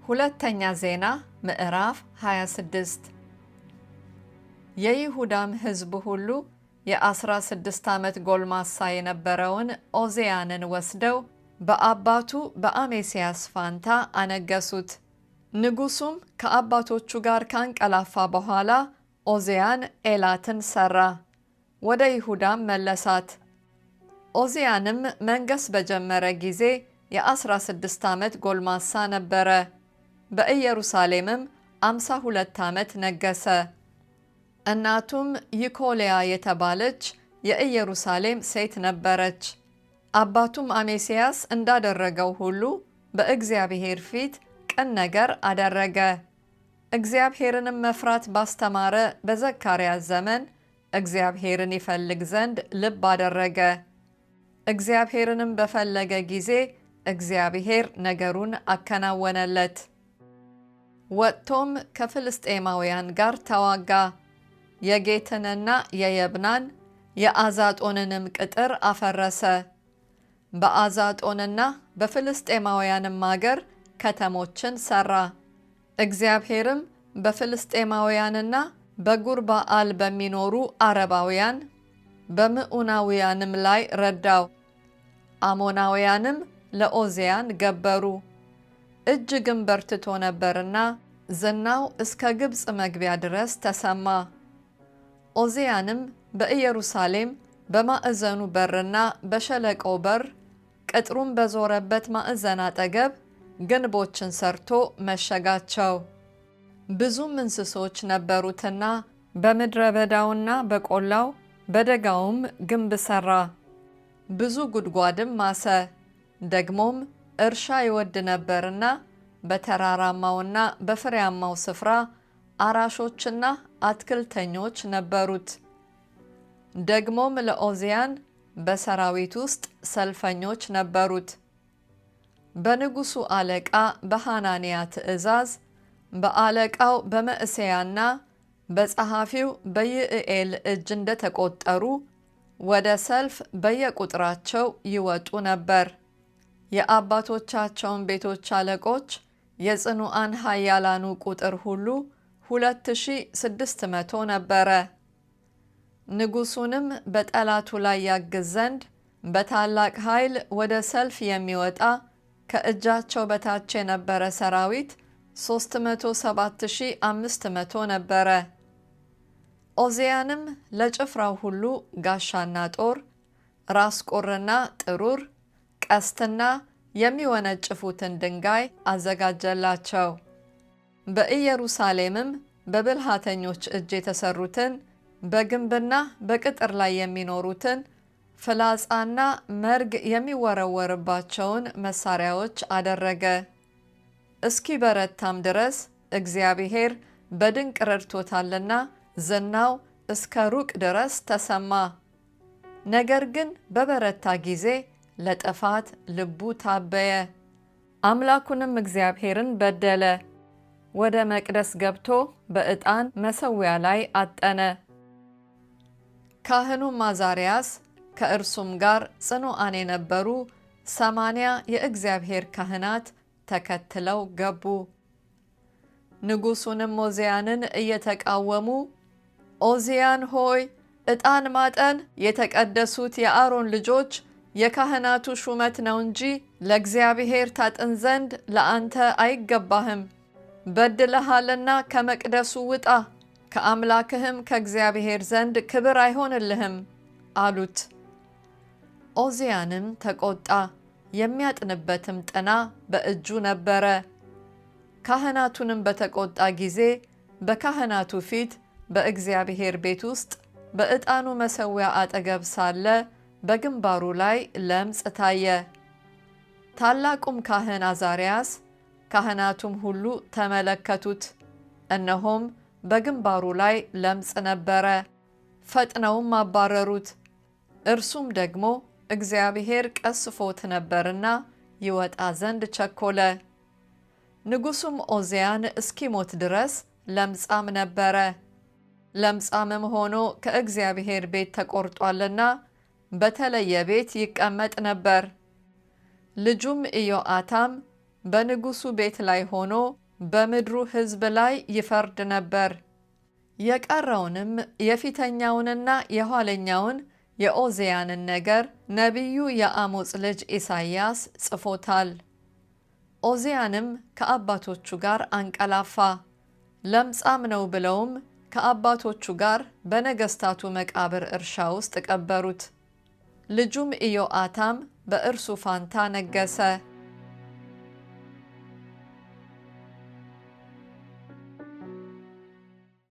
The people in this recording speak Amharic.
ሁለተኛ ዜና ምዕራፍ 26 የይሁዳም ሕዝብ ሁሉ የ16 ዓመት ጎልማሳ የነበረውን ኦዜያንን ወስደው በአባቱ በአሜስያስ ፋንታ አነገሱት። ንጉሡም ከአባቶቹ ጋር ካንቀላፋ በኋላ ኦዜያን ኤላትን ሠራ፣ ወደ ይሁዳም መለሳት። ኦዜያንም መንገሥ በጀመረ ጊዜ የ16 ዓመት ጎልማሳ ነበረ። በኢየሩሳሌምም 52 ዓመት ነገሰ። እናቱም ይኮልያ የተባለች የኢየሩሳሌም ሴት ነበረች። አባቱም አሜስያስ እንዳደረገው ሁሉ በእግዚአብሔር ፊት ቅን ነገር አደረገ። እግዚአብሔርንም መፍራት ባስተማረ በዘካርያስ ዘመን እግዚአብሔርን ይፈልግ ዘንድ ልብ አደረገ። እግዚአብሔርንም በፈለገ ጊዜ እግዚአብሔር ነገሩን አከናወነለት። ወጥቶም ከፍልስጤማውያን ጋር ተዋጋ። የጌትንና የየብናን የአዛጦንንም ቅጥር አፈረሰ። በአዛጦንና በፍልስጤማውያንም አገር ከተሞችን ሠራ። እግዚአብሔርም በፍልስጤማውያንና በጉርባአል በሚኖሩ አረባውያን በምዑናውያንም ላይ ረዳው። አሞናውያንም ለኦዜያን ገበሩ። እጅግም በርትቶ ነበርና ዝናው እስከ ግብፅ መግቢያ ድረስ ተሰማ። ኦዜያንም በኢየሩሳሌም በማዕዘኑ በርና በሸለቆው በር ቅጥሩም በዞረበት ማዕዘን አጠገብ ግንቦችን ሰርቶ መሸጋቸው። ብዙም እንስሶች ነበሩትና በምድረ በዳውና በቆላው በደጋውም ግንብ ሠራ። ብዙ ጉድጓድም ማሰ። ደግሞም እርሻ ይወድ ነበርና በተራራማውና በፍሬያማው ስፍራ አራሾችና አትክልተኞች ነበሩት። ደግሞም ለኦዜያን በሰራዊት ውስጥ ሰልፈኞች ነበሩት። በንጉሡ አለቃ በሐናንያ ትእዛዝ በአለቃው በመዕሤያና በጸሐፊው በይዕኤል እጅ እንደተቆጠሩ ወደ ሰልፍ በየቁጥራቸው ይወጡ ነበር። የአባቶቻቸውን ቤቶች አለቆች የጽኑዓን ኃያላኑ ቁጥር ሁሉ 2600 ነበረ። ንጉሡንም በጠላቱ ላይ ያግዝ ዘንድ በታላቅ ኃይል ወደ ሰልፍ የሚወጣ ከእጃቸው በታች የነበረ ሰራዊት 307,500 ነበረ። ኦዜያንም ለጭፍራው ሁሉ ጋሻና ጦር፣ ራስ ቁርና ጥሩር፣ ቀስትና የሚወነጭፉትን ድንጋይ አዘጋጀላቸው። በኢየሩሳሌምም በብልሃተኞች እጅ የተሰሩትን በግንብና በቅጥር ላይ የሚኖሩትን ፍላጻና መርግ የሚወረወርባቸውን መሳሪያዎች አደረገ። እስኪ በረታም ድረስ እግዚአብሔር በድንቅ ረድቶታልና ዝናው እስከ ሩቅ ድረስ ተሰማ። ነገር ግን በበረታ ጊዜ ለጥፋት ልቡ ታበየ፣ አምላኩንም እግዚአብሔርን በደለ። ወደ መቅደስ ገብቶ በዕጣን መሠዊያ ላይ አጠነ። ካህኑም አዛርያስ ከእርሱም ጋር ጽኑዓን የነበሩ 80 የእግዚአብሔር ካህናት ተከትለው ገቡ። ንጉሡንም ኦዜያንን እየተቃወሙ ኦዜያን ሆይ ዕጣን ማጠን የተቀደሱት የአሮን ልጆች የካህናቱ ሹመት ነው እንጂ ለእግዚአብሔር ታጥን ዘንድ ለአንተ አይገባህም። በድለሃልና ከመቅደሱ ውጣ፣ ከአምላክህም ከእግዚአብሔር ዘንድ ክብር አይሆንልህም አሉት። ኦዜያንም ተቆጣ፣ የሚያጥንበትም ጥና በእጁ ነበረ። ካህናቱንም በተቆጣ ጊዜ በካህናቱ ፊት በእግዚአብሔር ቤት ውስጥ በዕጣኑ መሠዊያ አጠገብ ሳለ በግንባሩ ላይ ለምጽ ታየ። ታላቁም ካህን አዛርያስ ካህናቱም ሁሉ ተመለከቱት፣ እነሆም በግንባሩ ላይ ለምጽ ነበረ። ፈጥነውም አባረሩት። እርሱም ደግሞ እግዚአብሔር ቀስፎት ነበርና ይወጣ ዘንድ ቸኮለ። ንጉሡም ኦዜያን እስኪሞት ድረስ ለምጻም ነበረ። ለምጻምም ሆኖ ከእግዚአብሔር ቤት ተቆርጧልና በተለየ ቤት ይቀመጥ ነበር። ልጁም ኢዮአታም በንጉሡ ቤት ላይ ሆኖ በምድሩ ሕዝብ ላይ ይፈርድ ነበር። የቀረውንም የፊተኛውንና የኋለኛውን የዖዝያንን ነገር ነቢዩ የአሞጽ ልጅ ኢሳይያስ ጽፎታል። ዖዝያንም ከአባቶቹ ጋር አንቀላፋ፣ ለምጻም ነው ብለውም ከአባቶቹ ጋር በነገሥታቱ መቃብር እርሻ ውስጥ ቀበሩት። ልጁም ኢዮአታም በእርሱ ፋንታ ነገሰ።